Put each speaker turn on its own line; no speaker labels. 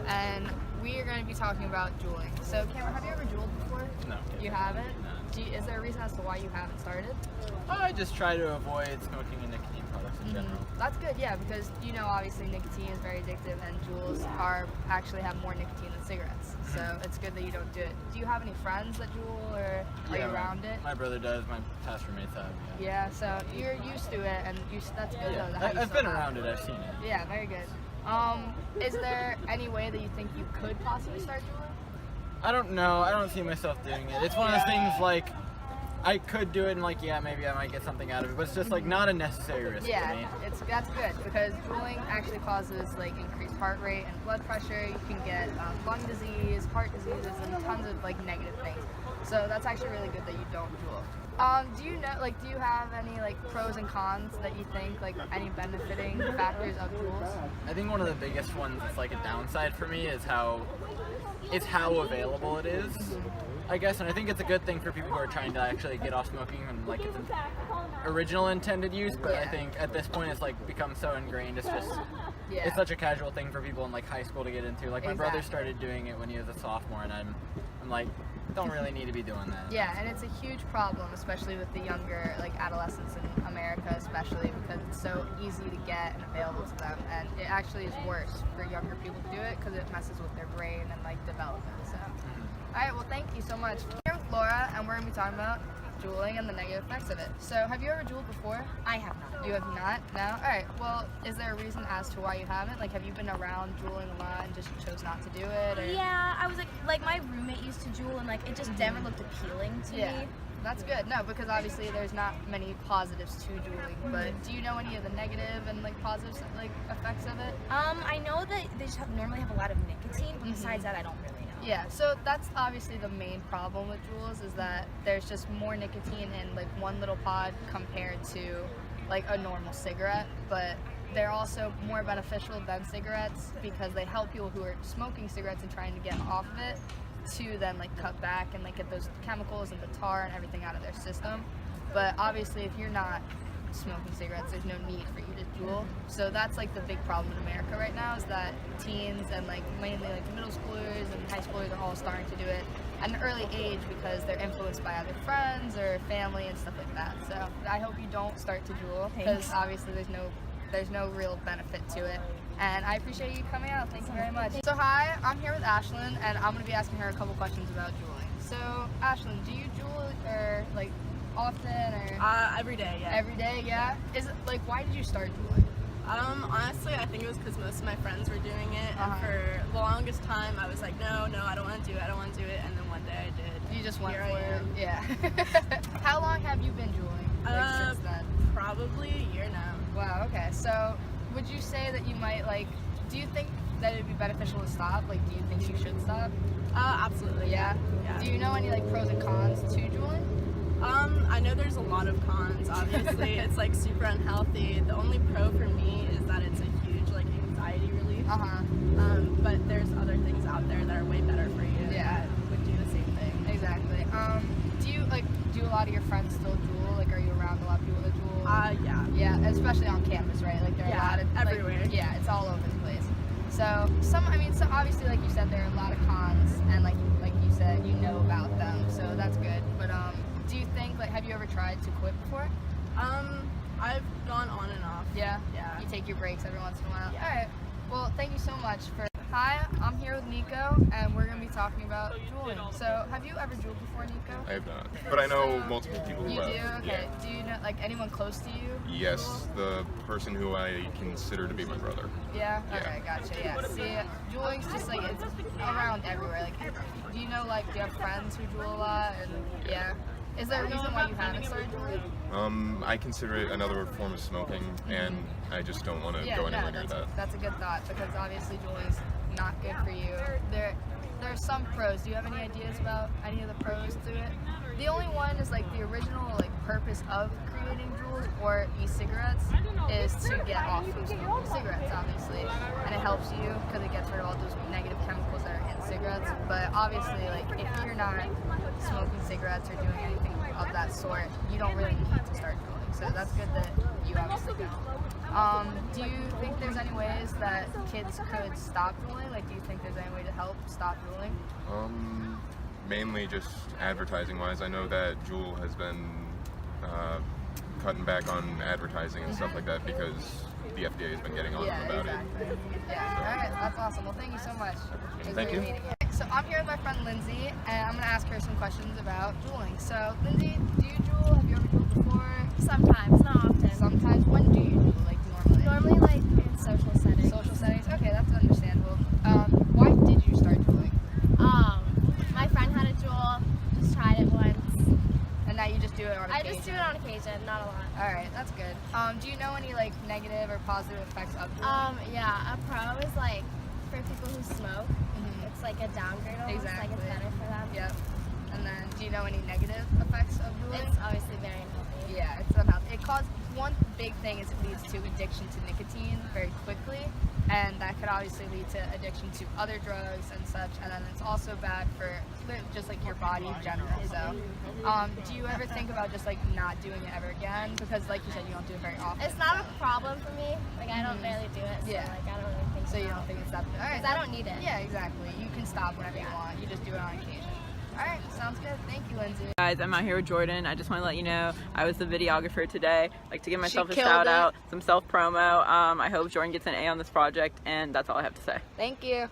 and we are going to be talking about juuling. So, Cameron, have you ever juuled before?
No.
You haven't?
No.
Is there a reason as to why you haven't started?
I just try to avoid smoking and nicotine products in general.
That's good, yeah, because you know obviously nicotine is very addictive, and JUULs actually have more nicotine than cigarettes. So it's good that you don't do it. Do you have any friends that JUUL, or are you around it?
My brother does. My past roommates have.
Yeah, so you're used to it, and that's good though.
I've been around it. I've seen it.
Yeah, very good. Is there any way that you think you could possibly start JUULing?
I don't know. I don't see myself doing it. It's one of those things like I could do it and like maybe I might get something out of it, but it's just like not a necessary risk for me.
That's good because juuling actually causes like increased heart rate and blood pressure. You can get lung disease, heart diseases, and tons of like negative things. So that's actually really good that you don't JUUL. Do you know, like, do you have any like pros and cons that you think, like any benefiting factors of JUULs?
I think one of the biggest ones that's like a downside for me is how available it is, I guess, and I think it's a good thing for people who are trying to actually get off smoking and like its original intended use, but I think at this point it's like become so ingrained, it's just it's such a casual thing for people in like high school to get into. Like my brother started doing it when he was a sophomore, and I'm like, don't really need to be doing that.
Yeah, and it's a huge problem, especially with the younger like adolescents in America, especially because it's so easy to get and available to them, and it actually is worse for younger people to do it because it messes with their brain and like development. So, all right, well, thank you so much. I'm here with Laura, and we're gonna be talking about juuling and the negative effects of it. So, have you ever JUULed before?
I have not.
You have not? No? All right. Well, is there a reason as to why you haven't? Like, have you been around juuling a lot and just chose not to do it? Or?
Yeah, I was like my roommate used to JUUL, and like it just never looked appealing to me.
That's good. No, because obviously there's not many positives to juuling. But do you know any of the negative and like positive like effects of it?
I know that they just normally have a lot of nicotine, but besides that, I don't really know.
Yeah, so that's obviously the main problem with JUULs, is that there's just more nicotine in like one little pod compared to like a normal cigarette, but they're also more beneficial than cigarettes because they help people who are smoking cigarettes and trying to get off of it to then like cut back and like get those chemicals and the tar and everything out of their system. But obviously if you're not smoking cigarettes, there's no need for you to JUUL. So that's like the big problem in America right now, is that teens and like mainly like middle schoolers and high schoolers are all starting to do it at an early age because they're influenced by other friends or family and stuff like that. So I hope you don't start to JUUL because obviously there's no real benefit to it. And I appreciate you coming out. Thank you very much. So hi, I'm here with Ashlyn, and I'm going to be asking her a couple questions about JUUling. So Ashlyn, do you JUUL or like often or?
Every day, yeah.
Every day, yeah. Is it like, why did you start JUUling?
Honestly, I think it was because most of my friends were doing it, and for the longest time, I was like, no, I don't want to do it, and then one day I did.
You just went
Here
for
I
it,
am.
yeah. How long have you been JUUling? Like since then?
Probably a year now.
Wow. Okay. So, would you say that you might like? Do you think that it'd be beneficial to stop? Like, do you think you should stop?
Absolutely.
Yeah. Do you know any like pros and cons to JUUling?
I know there's a lot of cons, obviously. It's like super unhealthy. The only pro for me is that it's a huge like anxiety relief. But there's other things out there that are way better for you that would do the same thing.
Exactly. Do a lot of your friends still JUUL? Like, are you around a lot of people that JUUL?
Yeah.
Yeah, especially on campus, right? Like, there are a lot of
everywhere.
Like, yeah, it's all over the place. So so obviously, like you said, there are a lot of cons, and like you said, you know about them, so that's good. But do you think, like, have you ever tried to quit before?
I've gone on and off.
Yeah?
Yeah.
You take your breaks every once in a while?
Yeah.
Alright. Well, thank you so much for... Hi, I'm here with Nico, and we're going to be talking about JUUling. So, have you ever JUULed before, Nico?
I have not, but I know multiple people who have.
You do? Okay.
Yeah.
Do you know, like, anyone close to you?
Yes, the person who I consider to be my brother.
Yeah?
Yeah.
Okay, gotcha, yeah. See, JUUling's just, like, it's around everywhere. Like, do you know, like, do you have friends who JUUL a lot? And, yeah. Is there a reason why you haven't started JUUling?
I consider it another form of smoking, and I just don't want to go anywhere near that.
That's a good thought, because obviously JUULing's not good for you. There's some pros. Do you have any ideas about any of the pros to it? The only one is like the original like purpose of creating JUULs or e-cigarettes is to get off of smoking cigarettes, obviously, and it helps you because it gets rid of all those negative chemicals that are in cigarettes. But obviously, like if you're not smoking cigarettes or doing anything of that sort, you don't really need to start JUUling. So that's good that you obviously don't. Do you think there's any ways that kids could stop dueling? Like, do you think there's any way to help stop dueling?
Mainly just advertising wise. I know that JUUL has been cutting back on advertising and stuff like that because the FDA has been getting on them about it.
Yeah, all right, that's awesome. Well, thank you so much. It was
Thank
great
you.
meeting you. So I'm here with my friend Lindsay, and I'm going to ask her some questions about dueling. So, Lindsay, do you duel? Have you ever dueled before?
Sometimes, not often.
Sometimes. When do you duel, like, normally?
Normally, like in social settings.
Social settings? Okay, that's understandable. Why did you start dueling?
My friend had a JUUL, just tried it once.
And now you just do it on
I
occasion?
just do it on occasion, not a lot.
All right, that's good. Do you know any, like, negative or positive effects of dueling?
Yeah, a pro is like for people who smoke. It's like a downgrade almost, like it's
Exactly.
better for them.
Yep. And then, do you know any negative effects of dueling?
It's obviously very unhealthy.
Yeah, it's unhealthy. It causes, one big thing is it leads to addiction to nicotine very quickly, and that could obviously lead to addiction to other drugs and such, and then it's also bad for just like your body in general. So, do you ever think about just like not doing it ever again? Because like you said, you don't do it very often.
It's not a problem for me. Like I don't barely do it, so
Yeah.
like I don't really think
So you don't think it's that bad? All right.
'Cause I don't need it.
Yeah, exactly. You can stop whenever you want. You just do it on occasion. All right, sounds good. Thank you, Lindsay.
Guys, I'm out here with Jordan. I just want to let you know I was the videographer today. I'd like to give myself a
killed
shout
it.
out, some self promo. I hope Jordan gets an A on this project, and that's all I have to say.
Thank you.